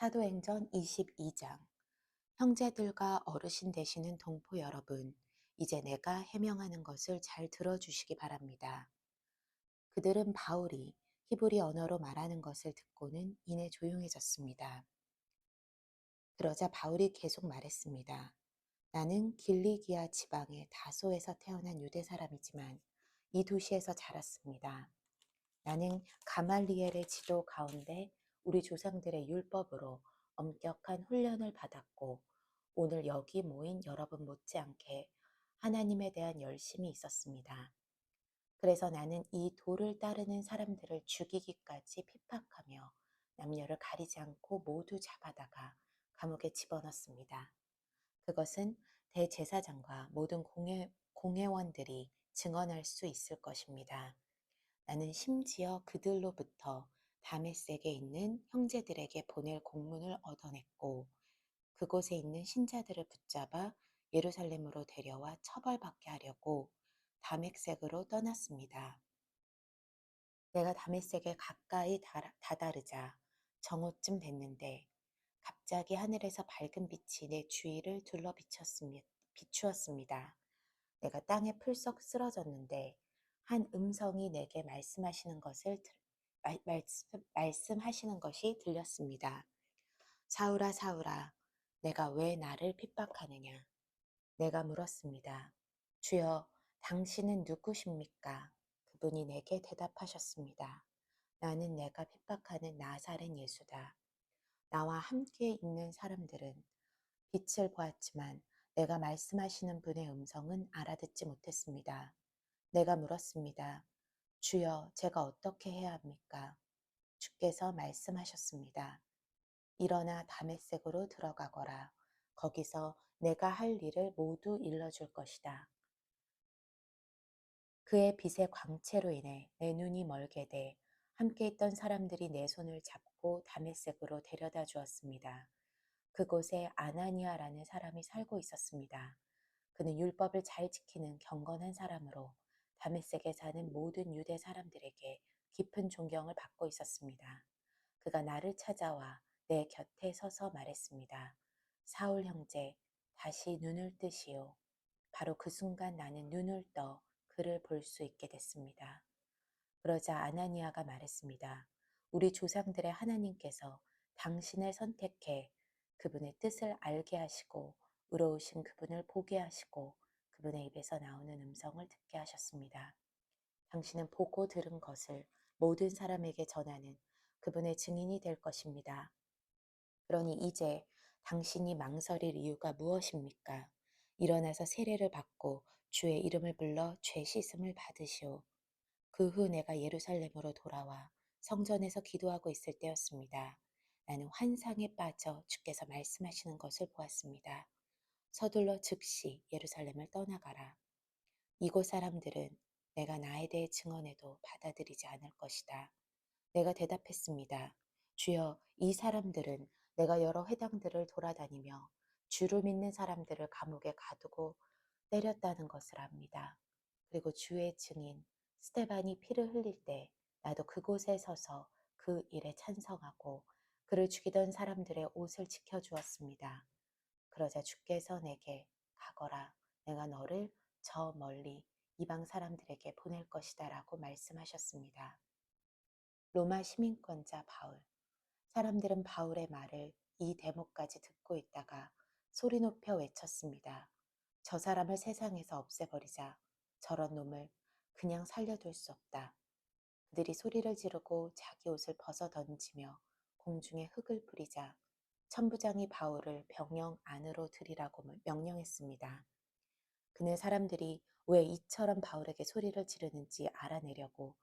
사도행전 22장. 형제들과 어르신 되시는 동포 여러분, 이제 내가 해명하는 것을 잘 들어주시기 바랍니다. 그들은 바울이 히브리 언어로 말하는 것을 듣고는 이내 조용해졌습니다. 그러자 바울이 계속 말했습니다. 나는 길리기아 지방의 다소에서 태어난 유대 사람이지만 이 도시에서 자랐습니다. 나는 가말리엘의 지도 가운데 우리 조상들의 율법으로 엄격한 훈련을 받았고 오늘 여기 모인 여러분 못지않게 하나님에 대한 열심이 있었습니다. 그래서 나는 이 도를 따르는 사람들을 죽이기까지 핍박하며 남녀를 가리지 않고 모두 잡아다가 감옥에 집어넣습니다. 그것은 대제사장과 모든 공회원들이 증언할 수 있을 것입니다. 나는 심지어 그들로부터 다메섹에 있는 형제들에게 보낼 공문을 얻어냈고 그곳에 있는 신자들을 붙잡아 예루살렘으로 데려와 처벌받게 하려고 다메섹으로 떠났습니다. 내가 다메섹에 가까이 다다르자 정오쯤 됐는데 갑자기 하늘에서 밝은 빛이 내 주위를 비추었습니다. 내가 땅에 풀썩 쓰러졌는데 한 음성이 내게 말씀하시는 것이 들렸습니다. 사울아, 사울아, 내가 왜 나를 핍박하느냐? 내가 물었습니다. 주여, 당신은 누구십니까? 그분이 내게 대답하셨습니다. 나는 내가 핍박하는 나사렛 예수다. 나와 함께 있는 사람들은 빛을 보았지만 내가 말씀하시는 분의 음성은 알아듣지 못했습니다. 내가 물었습니다. 주여, 제가 어떻게 해야 합니까? 주께서 말씀하셨습니다. 일어나 다메섹으로 들어가거라. 거기서 내가 할 일을 모두 일러줄 것이다. 그의 빛의 광채로 인해 내 눈이 멀게 돼 함께 있던 사람들이 내 손을 잡고 다메섹으로 데려다 주었습니다. 그곳에 아나니아라는 사람이 살고 있었습니다. 그는 율법을 잘 지키는 경건한 사람으로 다메섹에 사는 모든 유대 사람들에게 깊은 존경을 받고 있었습니다. 그가 나를 찾아와 내 곁에 서서 말했습니다. 사울 형제, 다시 눈을 뜨시오. 바로 그 순간 나는 눈을 떠 그를 볼 수 있게 됐습니다. 그러자 아나니아가 말했습니다. 우리 조상들의 하나님께서 당신을 선택해 그분의 뜻을 알게 하시고 의로우신 그분을 보게 하시고 그분의 입에서 나오는 음성을 듣게 하셨습니다. 당신은 보고 들은 것을 모든 사람에게 전하는 그분의 증인이 될 것입니다. 그러니 이제 당신이 망설일 이유가 무엇입니까? 일어나서 세례를 받고 주의 이름을 불러 죄 씻음을 받으시오. 그 후 내가 예루살렘으로 돌아와 성전에서 기도하고 있을 때였습니다. 나는 환상에 빠져 주께서 말씀하시는 것을 보았습니다. 서둘러 즉시 예루살렘을 떠나가라. 이곳 사람들은 내가 나에 대해 증언해도 받아들이지 않을 것이다. 내가 대답했습니다. 주여, 이 사람들은 내가 여러 회당들을 돌아다니며 주를 믿는 사람들을 감옥에 가두고 때렸다는 것을 압니다. 그리고 주의 증인 스테반이 피를 흘릴 때 나도 그곳에 서서 그 일에 찬성하고 그를 죽이던 사람들의 옷을 지켜주었습니다. 그러자 주께서 내게 가거라. 내가 너를 저 멀리 이방 사람들에게 보낼 것이다 라고 말씀하셨습니다. 로마 시민권자 바울. 사람들은 바울의 말을 이 대목까지 듣고 있다가 소리 높여 외쳤습니다. 저 사람을 세상에서 없애버리자. 저런 놈을 그냥 살려둘 수 없다. 그들이 소리를 지르고 자기 옷을 벗어 던지며 공중에 흙을 뿌리자 천부장이 바울을 병영 안으로 들이라고 명령했습니다. 그는 사람들이 왜 이처럼 바울에게 소리를 지르는지 알아내려고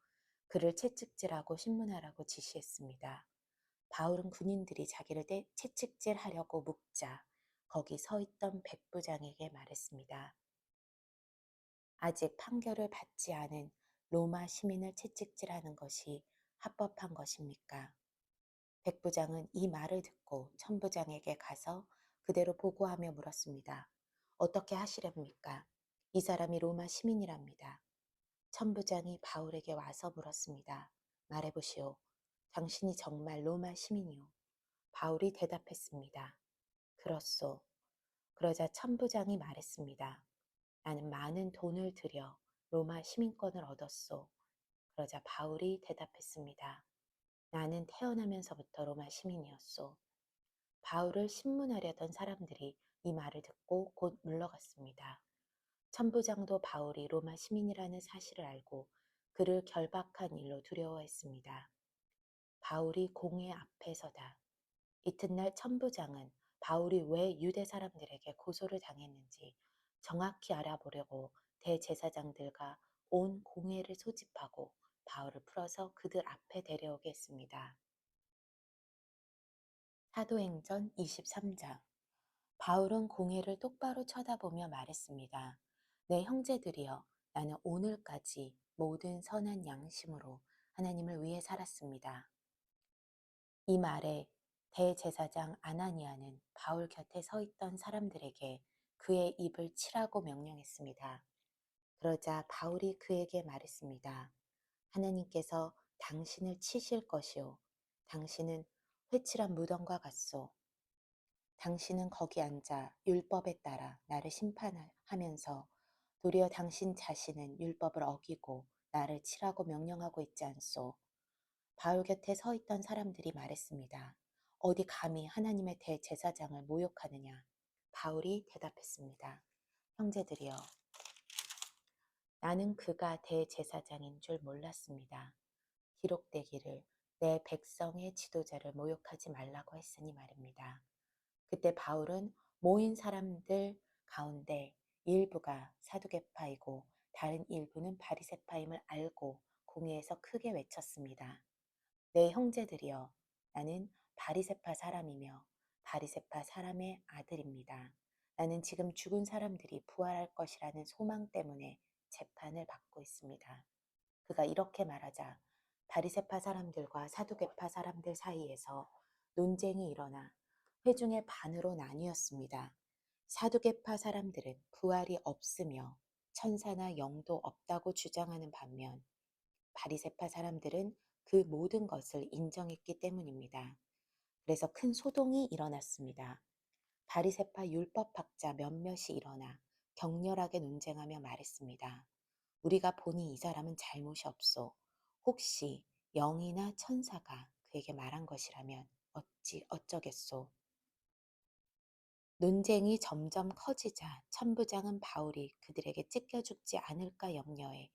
그를 채찍질하고 신문하라고 지시했습니다. 바울은 군인들이 자기를 채찍질하려고 묵자 거기 서 있던 백부장에게 말했습니다. 아직 판결을 받지 않은 로마 시민을 채찍질하는 것이 합법한 것입니까? 백부장은 이 말을 듣고 천부장에게 가서 그대로 보고하며 물었습니다. 어떻게 하시렵니까? 이 사람이 로마 시민이랍니다. 천부장이 바울에게 와서 물었습니다. 말해보시오. 당신이 정말 로마 시민이오. 바울이 대답했습니다. 그렇소. 그러자 천부장이 말했습니다. 나는 많은 돈을 들여 로마 시민권을 얻었소. 그러자 바울이 대답했습니다. 나는 태어나면서부터 로마 시민이었소. 바울을 신문하려던 사람들이 이 말을 듣고 곧 물러갔습니다. 천부장도 바울이 로마 시민이라는 사실을 알고 그를 결박한 일로 두려워했습니다. 바울이 공회 앞에 서다. 이튿날 천부장은 바울이 왜 유대 사람들에게 고소를 당했는지 정확히 알아보려고 대제사장들과 온 공회를 소집하고 바울을 풀어서 그들 앞에 데려오게 했습니다. 사도행전 23장. 바울은 공회를 똑바로 쳐다보며 말했습니다. 내 형제들이여, 나는 오늘까지 모든 선한 양심으로 하나님을 위해 살았습니다. 이 말에 대제사장 아나니아는 바울 곁에 서 있던 사람들에게 그의 입을 치라고 명령했습니다. 그러자 바울이 그에게 말했습니다. 하나님께서 당신을 치실 것이요. 당신은 회칠한 무덤과 같소. 당신은 거기 앉아 율법에 따라 나를 심판하면서 도리어 당신 자신은 율법을 어기고 나를 치라고 명령하고 있지 않소. 바울 곁에 서 있던 사람들이 말했습니다. 어디 감히 하나님의 대제사장을 모욕하느냐? 바울이 대답했습니다. 형제들이여, 나는 그가 대제사장인 줄 몰랐습니다. 기록되기를 내 백성의 지도자를 모욕하지 말라고 했으니 말입니다. 그때 바울은 모인 사람들 가운데 일부가 사두개파이고 다른 일부는 바리새파임을 알고 공회에서 크게 외쳤습니다. 내 형제들이여, 나는 바리새파 사람이며 바리새파 사람의 아들입니다. 나는 지금 죽은 사람들이 부활할 것이라는 소망 때문에 재판을 받고 있습니다. 그가 이렇게 말하자 바리새파 사람들과 사두개파 사람들 사이에서 논쟁이 일어나 회중의 반으로 나뉘었습니다. 사두개파 사람들은 부활이 없으며 천사나 영도 없다고 주장하는 반면 바리새파 사람들은 그 모든 것을 인정했기 때문입니다. 그래서 큰 소동이 일어났습니다. 바리새파 율법학자 몇몇이 일어나 격렬하게 논쟁하며 말했습니다. 우리가 보니 이 사람은 잘못이 없소. 혹시 영이나 천사가 그에게 말한 것이라면 어쩌겠소. 논쟁이 점점 커지자 천부장은 바울이 그들에게 찢겨 죽지 않을까 염려해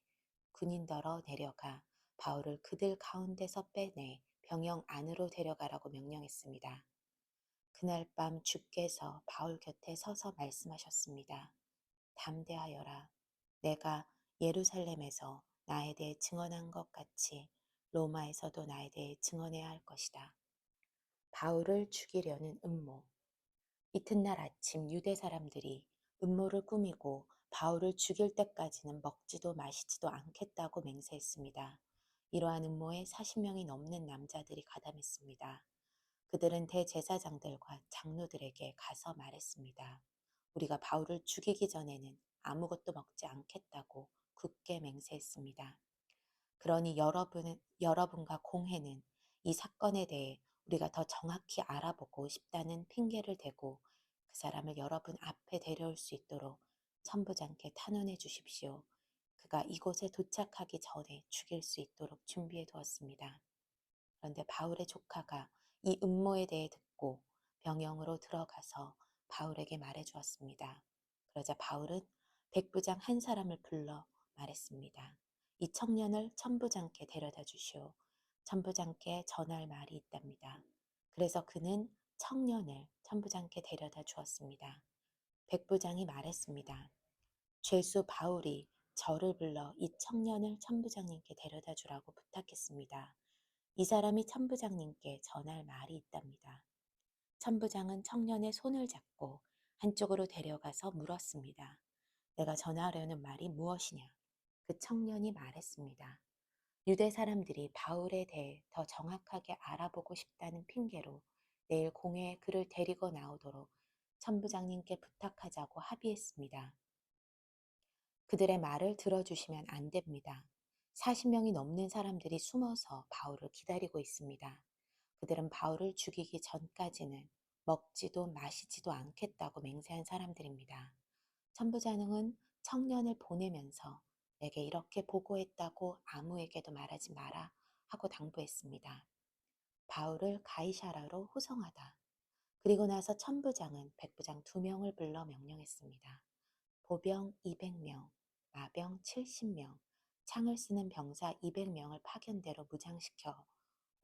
군인더러 내려가 바울을 그들 가운데서 빼내 병영 안으로 데려가라고 명령했습니다. 그날 밤 주께서 바울 곁에 서서 말씀하셨습니다. 담대하여라. 내가 예루살렘에서 나에 대해 증언한 것 같이 로마에서도 나에 대해 증언해야 할 것이다. 바울을 죽이려는 음모. 이튿날 아침 유대 사람들이 음모를 꾸미고 바울을 죽일 때까지는 먹지도 마시지도 않겠다고 맹세했습니다. 이러한 음모에 40명이 넘는 남자들이 가담했습니다. 그들은 대제사장들과 장로들에게 가서 말했습니다. 우리가 바울을 죽이기 전에는 아무것도 먹지 않겠다고 굳게 맹세했습니다. 그러니 여러분과 공회는 이 사건에 대해 우리가 더 정확히 알아보고 싶다는 핑계를 대고 그 사람을 여러분 앞에 데려올 수 있도록 천부장께 탄원해 주십시오. 그가 이곳에 도착하기 전에 죽일 수 있도록 준비해 두었습니다. 그런데 바울의 조카가 이 음모에 대해 듣고 병영으로 들어가서 바울에게 말해 주었습니다. 그러자 바울은 백부장 한 사람을 불러 말했습니다. 이 청년을 천부장께 데려다 주시오. 천부장께 전할 말이 있답니다. 그래서 그는 청년을 천부장께 데려다 주었습니다. 백부장이 말했습니다. 죄수 바울이 저를 불러 이 청년을 천부장님께 데려다 주라고 부탁했습니다. 이 사람이 천부장님께 전할 말이 있답니다. 천부장은 청년의 손을 잡고 한쪽으로 데려가서 물었습니다. 내가 전하려는 말이 무엇이냐? 그 청년이 말했습니다. 유대 사람들이 바울에 대해 더 정확하게 알아보고 싶다는 핑계로 내일 공회에 그를 데리고 나오도록 천부장님께 부탁하자고 합의했습니다. 그들의 말을 들어주시면 안 됩니다. 40명이 넘는 사람들이 숨어서 바울을 기다리고 있습니다. 그들은 바울을 죽이기 전까지는 먹지도 마시지도 않겠다고 맹세한 사람들입니다. 천부장은 청년을 보내면서 내게 이렇게 보고했다고 아무에게도 말하지 마라 하고 당부했습니다. 바울을 가이사라로 호송하다. 그리고 나서 천부장은 백부장 2명을 불러 명령했습니다. 보병 200명, 마병 70명, 창을 쓰는 병사 200명을 파견대로 무장시켜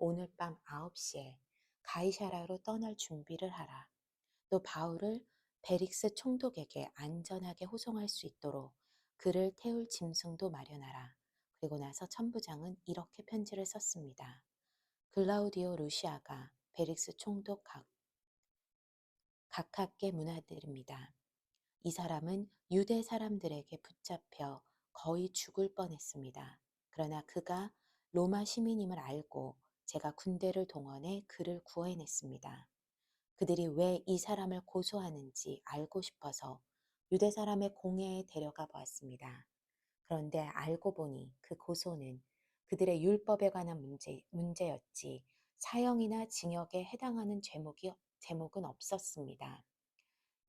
오늘 밤 9시에 가이사라로 떠날 준비를 하라. 또 바울을 베릭스 총독에게 안전하게 호송할 수 있도록 그를 태울 짐승도 마련하라. 그리고 나서 천부장은 이렇게 편지를 썼습니다. 글라우디오 루시아가 베릭스 총독 각하께 문하드립니다. 이 사람은 유대 사람들에게 붙잡혀 거의 죽을 뻔했습니다. 그러나 그가 로마 시민임을 알고 제가 군대를 동원해 그를 구해냈습니다. 그들이 왜 이 사람을 고소하는지 알고 싶어서 유대 사람의 공회에 데려가 보았습니다. 그런데 알고 보니 그 고소는 그들의 율법에 관한 문제였지 사형이나 징역에 해당하는 제목은 없었습니다.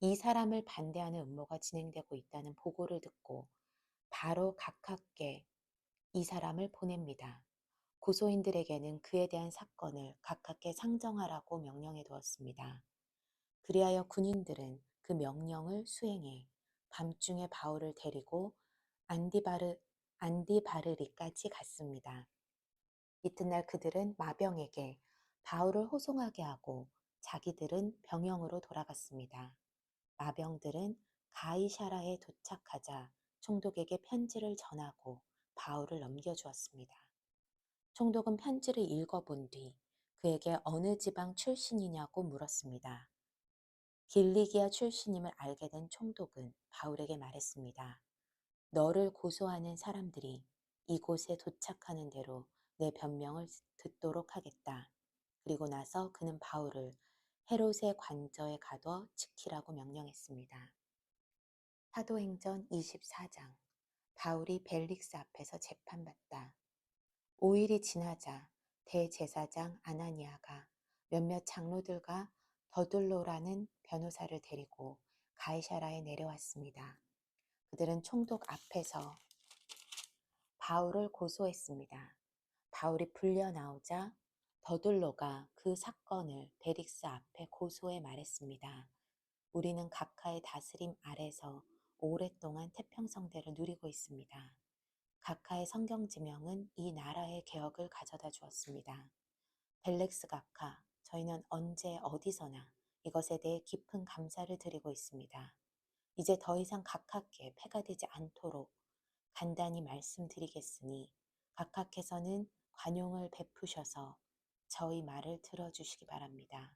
이 사람을 반대하는 음모가 진행되고 있다는 보고를 듣고 바로 각하께 이 사람을 보냅니다. 고소인들에게는 그에 대한 사건을 각하께 상정하라고 명령해 두었습니다. 그리하여 군인들은 그 명령을 수행해 밤중에 바울을 데리고 안디바르리까지 갔습니다. 이튿날 그들은 마병에게 바울을 호송하게 하고 자기들은 병영으로 돌아갔습니다. 마병들은 가이사라에 도착하자 총독에게 편지를 전하고 바울을 넘겨주었습니다. 총독은 편지를 읽어본 뒤 그에게 어느 지방 출신이냐고 물었습니다. 길리기아 출신임을 알게 된 총독은 바울에게 말했습니다. 너를 고소하는 사람들이 이곳에 도착하는 대로 내 변명을 듣도록 하겠다. 그리고 나서 그는 바울을 헤롯의 관저에 가둬 지키라고 명령했습니다. 사도행전 24장 바울이 벨릭스 앞에서 재판받다. 5일이 지나자 대제사장 아나니아가 몇몇 장로들과 더둘로라는 변호사를 데리고 가이사라에 내려왔습니다. 그들은 총독 앞에서 바울을 고소했습니다. 바울이 풀려 나오자 더둘로가 그 사건을 베릭스 앞에 고소해 말했습니다. 우리는 각하의 다스림 아래서 오랫동안 태평성대를 누리고 있습니다. 각하의 성경지명은 이 나라의 개혁을 가져다 주었습니다. 벨렉스 각하, 저희는 언제 어디서나 이것에 대해 깊은 감사를 드리고 있습니다. 이제 더 이상 각하께 폐가 되지 않도록 간단히 말씀드리겠으니 각하께서는 관용을 베푸셔서 저희 말을 들어주시기 바랍니다.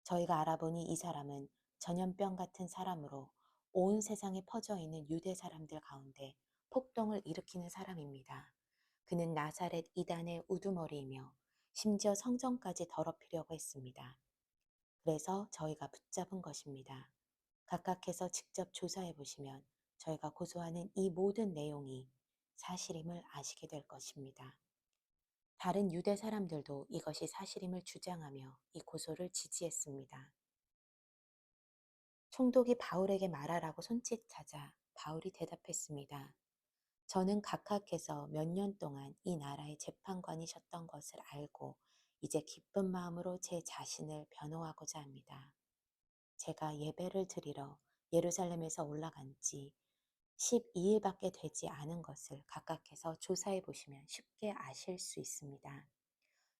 저희가 알아보니 이 사람은 전염병 같은 사람으로 온 세상에 퍼져 있는 유대 사람들 가운데 폭동을 일으키는 사람입니다. 그는 나사렛 이단의 우두머리이며 심지어 성전까지 더럽히려고 했습니다. 그래서 저희가 붙잡은 것입니다. 각각해서 직접 조사해 보시면 저희가 고소하는 이 모든 내용이 사실임을 아시게 될 것입니다. 다른 유대 사람들도 이것이 사실임을 주장하며 이 고소를 지지했습니다. 총독이 바울에게 말하라고 손짓하자 바울이 대답했습니다. 저는 각하께서 몇 년 동안 이 나라의 재판관이셨던 것을 알고 이제 기쁜 마음으로 제 자신을 변호하고자 합니다. 제가 예배를 드리러 예루살렘에서 올라간 지 12일밖에 되지 않은 것을 각각해서 조사해 보시면 쉽게 아실 수 있습니다.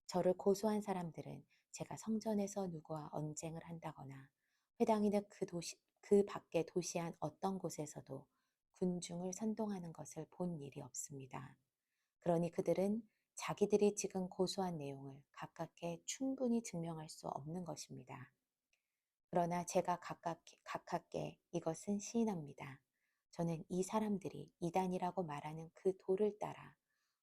저를 고소한 사람들은 제가 성전에서 누구와 언쟁을 한다거나 회당이나 그 밖의 도시 안 어떤 곳에서도 군중을 선동하는 것을 본 일이 없습니다. 그러니 그들은 자기들이 지금 고소한 내용을 각각에 충분히 증명할 수 없는 것입니다. 그러나 제가 각각께 이것은 시인합니다. 저는 이 사람들이 이단이라고 말하는 그 도를 따라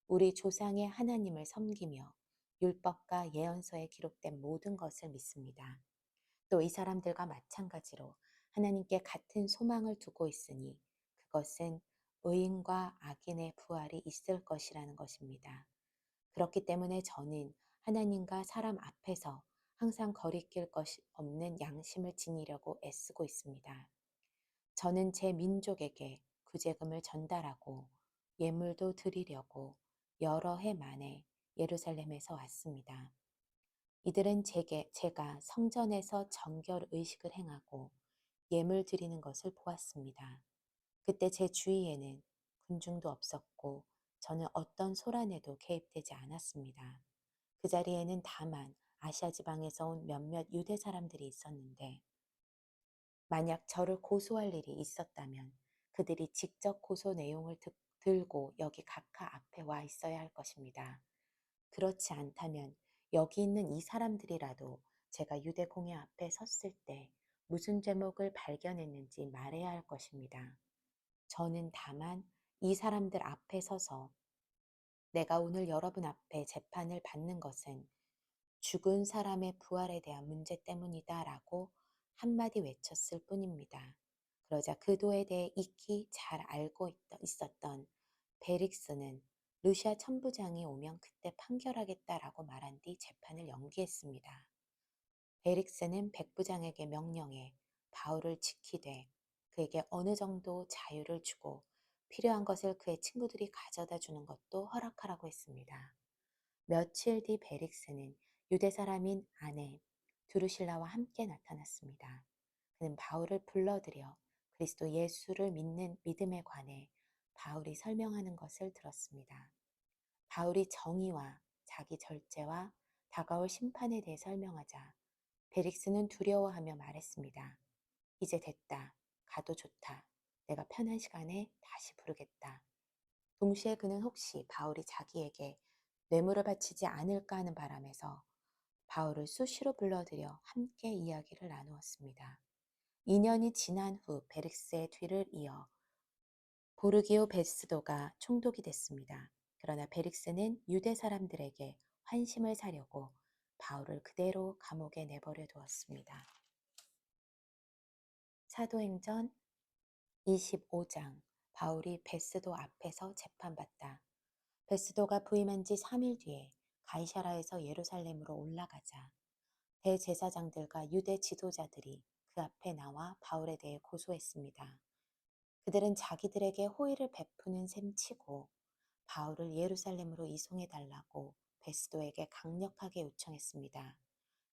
우리 조상의 하나님을 섬기며 율법과 예언서에 기록된 모든 것을 믿습니다. 또 이 사람들과 마찬가지로 하나님께 같은 소망을 두고 있으니 그것은 의인과 악인의 부활이 있을 것이라는 것입니다. 그렇기 때문에 저는 하나님과 사람 앞에서 항상 거리낄 것이 없는 양심을 지니려고 애쓰고 있습니다. 저는 제 민족에게 구제금을 전달하고 예물도 드리려고 여러 해 만에 예루살렘에서 왔습니다. 이들은 제가 성전에서 정결 의식을 행하고 예물 드리는 것을 보았습니다. 그때 제 주위에는 군중도 없었고 저는 어떤 소란에도 개입되지 않았습니다. 그 자리에는 다만 아시아 지방에서 온 몇몇 유대 사람들이 있었는데 만약 저를 고소할 일이 있었다면 그들이 직접 고소 내용을 들고 여기 각하 앞에 와 있어야 할 것입니다. 그렇지 않다면 여기 있는 이 사람들이라도 제가 유대 공회 앞에 섰을 때 무슨 제목을 발견했는지 말해야 할 것입니다. 저는 다만 이 사람들 앞에 서서 내가 오늘 여러분 앞에 재판을 받는 것은 죽은 사람의 부활에 대한 문제 때문이다 라고 한마디 외쳤을 뿐입니다. 그러자 그도에 대해 익히 잘 알고 있었던 베릭스는 루시아 천부장이 오면 그때 판결하겠다라고 말한 뒤 재판을 연기했습니다. 베릭스는 백부장에게 명령해 바울을 지키되 그에게 어느 정도 자유를 주고 필요한 것을 그의 친구들이 가져다 주는 것도 허락하라고 했습니다. 며칠 뒤 베릭스는 유대 사람인 아내 두루실라와 함께 나타났습니다. 그는 바울을 불러들여 그리스도 예수를 믿는 믿음에 관해 바울이 설명하는 것을 들었습니다. 바울이 정의와 자기 절제와 다가올 심판에 대해 설명하자 베릭스는 두려워하며 말했습니다. 이제 됐다. 가도 좋다. 내가 편한 시간에 다시 부르겠다. 동시에 그는 혹시 바울이 자기에게 뇌물을 바치지 않을까 하는 바람에서 바울을 수시로 불러들여 함께 이야기를 나누었습니다. 2년이 지난 후 베릭스의 뒤를 이어 보르기오 베스도가 총독이 됐습니다. 그러나 베릭스는 유대 사람들에게 환심을 사려고 바울을 그대로 감옥에 내버려 두었습니다. 사도행전 25장 바울이 베스도 앞에서 재판받다. 베스도가 부임한 지 3일 뒤에 가이사라에서 예루살렘으로 올라가자 대제사장들과 유대 지도자들이 그 앞에 나와 바울에 대해 고소했습니다. 그들은 자기들에게 호의를 베푸는 셈치고 바울을 예루살렘으로 이송해 달라고 베스도에게 강력하게 요청했습니다.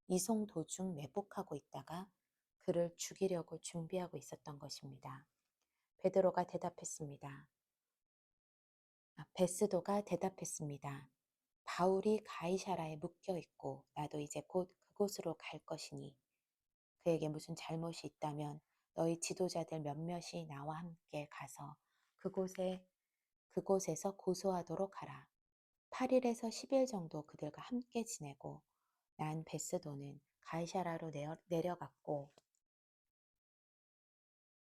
이송 도중 매복하고 있다가 그를 죽이려고 준비하고 있었던 것입니다. 베드로가 대답했습니다. 베스도가 대답했습니다. 바울이 가이사라에 묶여 있고 나도 이제 곧 그곳으로 갈 것이니 그에게 무슨 잘못이 있다면 너희 지도자들 몇몇이 나와 함께 가서 그곳에서 고소하도록 하라. 8일에서 10일 정도 그들과 함께 지내고 난 베스도는 가이사라로 내려갔고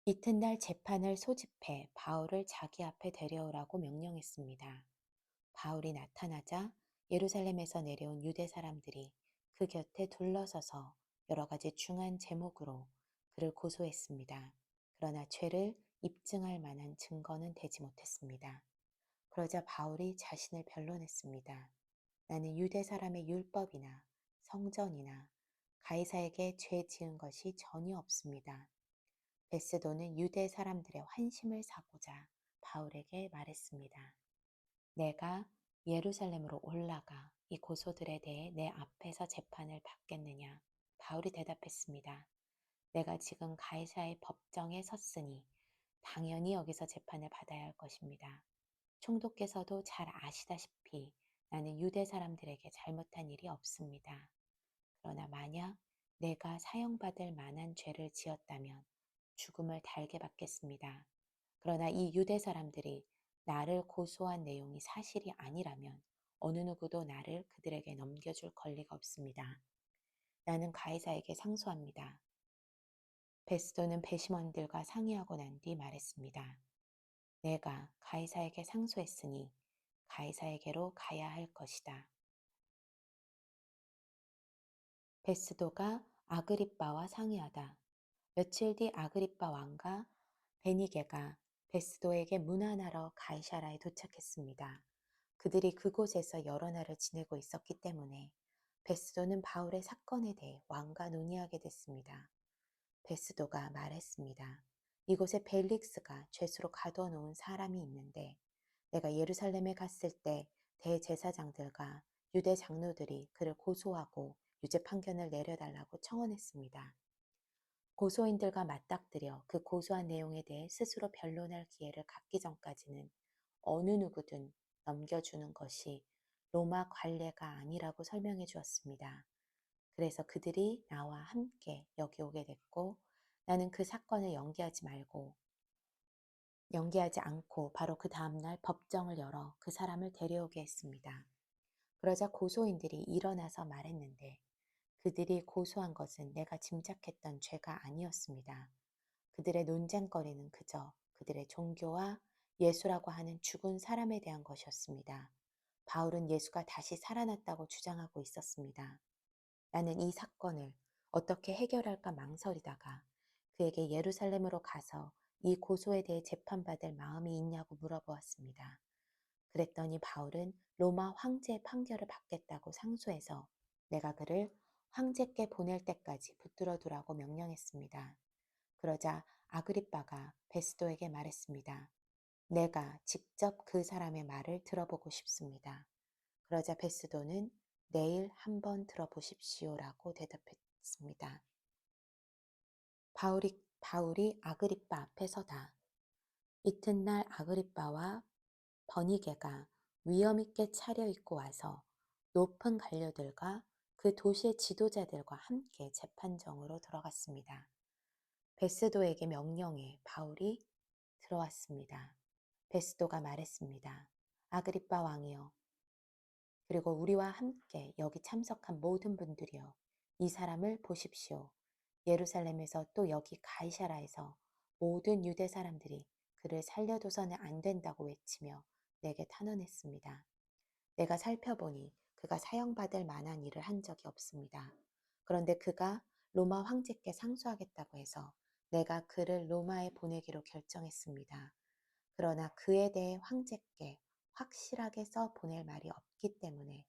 이튿날 재판을 소집해 바울을 자기 앞에 데려오라고 명령했습니다. 바울이 나타나자 예루살렘에서 내려온 유대 사람들이 그 곁에 둘러서서 여러 가지 중한 제목으로 그를 고소했습니다. 그러나 죄를 입증할 만한 증거는 되지 못했습니다. 그러자 바울이 자신을 변론했습니다. 나는 유대 사람의 율법이나 성전이나 가이사에게 죄 지은 것이 전혀 없습니다. 베스도는 유대 사람들의 환심을 사고자 바울에게 말했습니다. 내가 예루살렘으로 올라가 이 고소들에 대해 내 앞에서 재판을 받겠느냐? 바울이 대답했습니다. 내가 지금 가이사의 법정에 섰으니 당연히 여기서 재판을 받아야 할 것입니다. 총독께서도 잘 아시다시피 나는 유대 사람들에게 잘못한 일이 없습니다. 그러나 만약 내가 사형받을 만한 죄를 지었다면 죽음을 달게 받겠습니다. 그러나 이 유대 사람들이 나를 고소한 내용이 사실이 아니라면 어느 누구도 나를 그들에게 넘겨줄 권리가 없습니다. 나는 가이사에게 상소합니다. 베스도는 배심원들과 상의하고 난 뒤 말했습니다. 내가 가이사에게 상소했으니 가이사에게로 가야 할 것이다. 베스도가 아그리빠와 상의하다. 며칠 뒤 아그리빠 왕과 베니게가 베스도에게 문안하러 가이사라에 도착했습니다. 그들이 그곳에서 여러 날을 지내고 있었기 때문에 베스도는 바울의 사건에 대해 왕과 논의하게 됐습니다. 베스도가 말했습니다. 이곳에 벨릭스가 죄수로 가둬놓은 사람이 있는데 내가 예루살렘에 갔을 때 대제사장들과 유대 장로들이 그를 고소하고 유죄 판결을 내려달라고 청원했습니다. 고소인들과 맞닥뜨려 그 고소한 내용에 대해 스스로 변론할 기회를 갖기 전까지는 어느 누구든 넘겨주는 것이 로마 관례가 아니라고 설명해 주었습니다. 그래서 그들이 나와 함께 여기 오게 됐고 나는 그 사건을 연기하지 않고 바로 그 다음날 법정을 열어 그 사람을 데려오게 했습니다. 그러자 고소인들이 일어나서 말했는데 그들이 고소한 것은 내가 짐작했던 죄가 아니었습니다. 그들의 논쟁거리는 그저 그들의 종교와 예수라고 하는 죽은 사람에 대한 것이었습니다. 바울은 예수가 다시 살아났다고 주장하고 있었습니다. 나는 이 사건을 어떻게 해결할까 망설이다가 그에게 예루살렘으로 가서 이 고소에 대해 재판받을 마음이 있냐고 물어보았습니다. 그랬더니 바울은 로마 황제의 판결을 받겠다고 상소해서 내가 그를 황제께 보낼 때까지 붙들어 두라고 명령했습니다. 그러자 아그리빠가 베스도에게 말했습니다. 내가 직접 그 사람의 말을 들어보고 싶습니다. 그러자 베스도는 내일 한번 들어보십시오라고 대답했습니다. 바울이 아그리빠 앞에 서다. 이튿날 아그리빠와 버니게가 위엄있게 차려입고 와서 높은 관료들과 그 도시의 지도자들과 함께 재판정으로 들어갔습니다. 베스도에게 명령해 바울이 들어왔습니다. 베스도가 말했습니다. 아그리빠 왕이여, 그리고 우리와 함께 여기 참석한 모든 분들이여, 이 사람을 보십시오. 예루살렘에서 또 여기 가이사라에서 모든 유대 사람들이 그를 살려둬서는 안 된다고 외치며 내게 탄원했습니다. 내가 살펴보니 그가 사형받을 만한 일을 한 적이 없습니다. 그런데 그가 로마 황제께 상소하겠다고 해서 내가 그를 로마에 보내기로 결정했습니다. 그러나 그에 대해 황제께 확실하게 써 보낼 말이 없기 때문에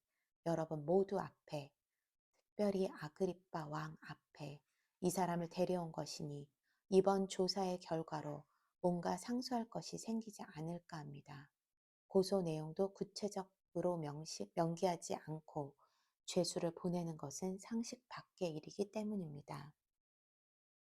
여러분 모두 앞에, 특별히 아그리빠 왕 앞에 이 사람을 데려온 것이니 이번 조사의 결과로 뭔가 상수할 것이 생기지 않을까 합니다. 고소 내용도 구체적으로 명기하지 않고 죄수를 보내는 것은 상식 밖의 일이기 때문입니다.